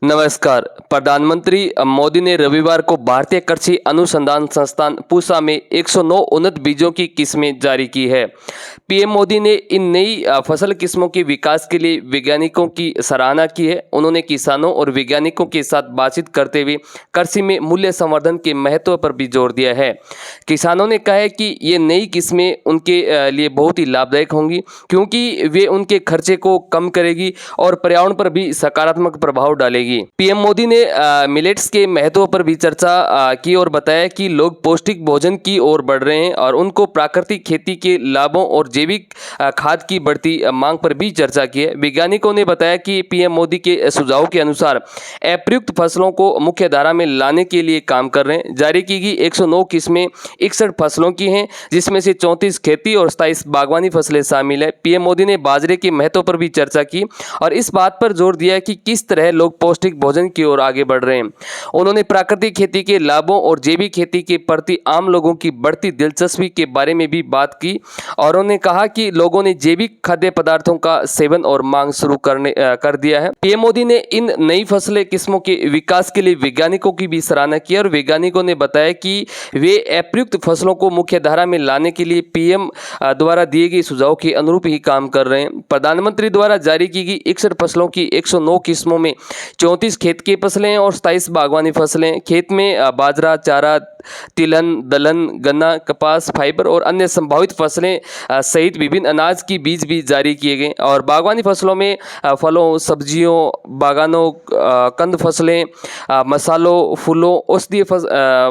नमस्कार। प्रधानमंत्री मोदी ने रविवार को भारतीय कृषि अनुसंधान संस्थान पूसा में 109 उन्नत बीजों की किस्में जारी की है। पीएम मोदी ने इन नई फसल किस्मों के विकास के लिए वैज्ञानिकों की सराहना की है। उन्होंने किसानों और वैज्ञानिकों के साथ बातचीत करते हुए कृषि में मूल्य संवर्धन के महत्व पर भी जोर दिया है। किसानों ने कहा है कि ये नई किस्में उनके लिए बहुत ही लाभदायक होंगी, क्योंकि वे उनके खर्चे को कम करेगी और पर्यावरण पर भी सकारात्मक प्रभाव डालेगी। पीएम मोदी ने मिलेट्स के महत्व पर भी चर्चा की और बताया कि लोग पौष्टिक भोजन की ओर बढ़ रहे हैं और उनको प्राकृतिक खेती के लाभों और जैविक खाद की बढ़ती मांग पर भी चर्चा की है। वैज्ञानिकों ने बताया कि पीएम मोदी के सुझाव के अनुसार अप्रयुक्त फसलों को मुख्य धारा में लाने के लिए काम कर रहे हैं। जारी की गई 109 किस्में 61 फसलों की हैं, जिसमें से 34 खेती और 27 बागवानी फसलें शामिल है। पीएम मोदी ने बाजरे के महत्व पर भी चर्चा की और इस बात पर जोर दिया कि किस तरह लोग पौष्टिक भोजन की ओर आगे बढ़ रहे हैं। उन्होंने प्राकृतिक खेती के लाभों और जैविक खेती के प्रति आम लोगों की बढ़ती दिलचस्पी के बारे में भी बात की और उन्होंने कहा कि लोगों ने जैविक खाद्य पदार्थों का सेवन और मांग शुरू कर दिया है। पीएम मोदी ने इन नई फसलें किस्मों के विकास के लिए वैज्ञानिकों की भी सराहना की और वैज्ञानिकों ने बताया कि वे अप्रयुक्त फसलों को मुख्य धारा में लाने के लिए पीएम द्वारा दिए गए सुझाव के अनुरूप ही काम कर रहे हैं। प्रधानमंत्री द्वारा जारी की गई 61 फसलों की 109 किस्मों में 34 खेत की फसलें और 27 बागवानी फसलें। खेत में बाजरा, चारा, तिलहन, दलहन, गन्ना, कपास, फाइबर और अन्य संभावित फसलें सहित विभिन्न अनाज की बीज भी जारी किए गए और बागवानी फसलों में फलों, सब्जियों, बागानों, कंद फसलें, मसालों, फूलों, औषधीय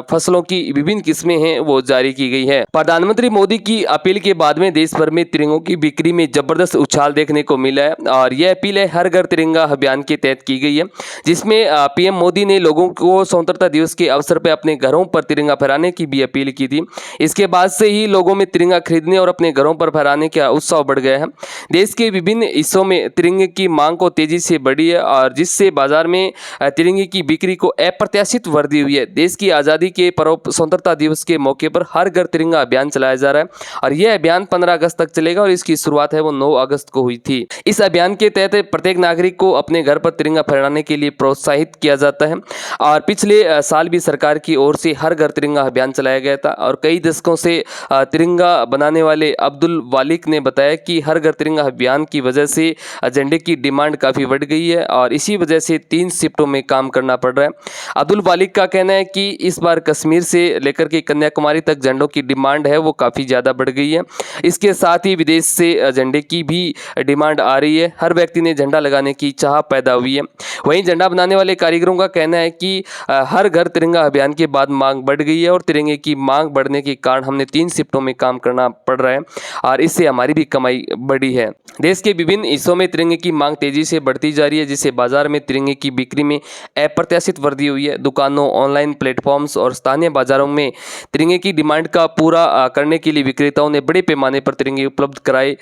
फसलों की विभिन्न किस्में हैं वो जारी की गई है। प्रधानमंत्री मोदी की अपील के बाद में देश भर में तिरंगों की बिक्री में जबरदस्त उछाल देखने को मिला है और यह अपील है हर घर तिरंगा अभियान के तहत की गई है, जिसमें पीएम मोदी ने लोगों को स्वतंत्रता दिवस के अवसर पर अपने घरों पर तिरंगा फहराने की भी अपील की थी। इसके बाद से ही लोगों में तिरंगा खरीदने और अपने घरों पर फहराने का उत्साह बढ़ गया है। देश के विभिन्न हिस्सों में तिरंगे की मांग को तेजी से बढ़ी है और जिससे बाजार में तिरंगे की बिक्री को अप्रत्याशित वृद्धि हुई है। देश की आज़ादी के पर्व स्वतंत्रता दिवस के मौके पर हर घर तिरंगा अभियान चलाया जा रहा है और यह अभियान 15 अगस्त तक चलेगा और इसकी शुरुआत है वो 9 अगस्त को हुई थी। इस अभियान के तहत प्रत्येक नागरिक को अपने घर पर तिरंगा फहराने के लिए प्रोत्साहित किया जाता है और पिछले साल भी सरकार की ओर से हर घर तिरंगा अभियान चलाया गया था और कई दशकों से तिरंगा बनाने वाले अब्दुल वालिक ने बताया कि हर घर तिरंगा अभियान की वजह से झंडे की डिमांड काफ़ी बढ़ गई है और इसी वजह से 3 शिफ्टों में काम करना पड़ रहा है। अब्दुल वालिक का कहना है कि इस बार कश्मीर से लेकर के कन्याकुमारी तक झंडों की डिमांड है वो काफ़ी ज़्यादा बढ़ गई है। इसके साथ ही विदेश से झंडे की भी डिमांड आ रही है। हर व्यक्ति ने झंडा लगाने की चाह पैदा हुई है। वहीं झंडा बनाने वाले कारीगरों का कहना है कि हर घर तिरंगा अभियान के बाद मांग बढ़ गई है और तिरंगे की मांग बढ़ने के कारण हमने 3 शिफ्टों में काम करना पड़ रहा है और इससे हमारी भी कमाई बढ़ी है। देश के विभिन्न हिस्सों में तिरंगे की मांग तेजी से बढ़ती जा रही है, जिससे बाजार में तिरंगे की बिक्री में अप्रत्याशित वृद्धि हुई है। दुकानों, ऑनलाइन प्लेटफॉर्म्स और स्थानीय बाजारों में तिरंगे की डिमांड का पूरा करने के लिए विक्रेताओं ने बड़े पैमाने पर तिरंगे उपलब्ध कराए।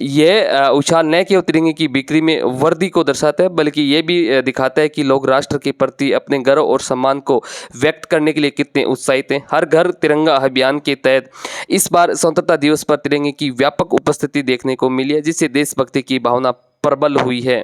यह उछाल न केवल तिरंगे की बिक्री में वृद्धि को दर्शाता है, बल्कि ये भी दिखाता है कि लोग राष्ट्र के प्रति अपने गर्व और सम्मान को व्यक्त करने के लिए कितने उत्साहित हैं। हर घर तिरंगा अभियान के तहत इस बार स्वतंत्रता दिवस पर तिरंगे की व्यापक उपस्थिति देखने को मिली है, जिससे देशभक्ति की भावना प्रबल हुई है।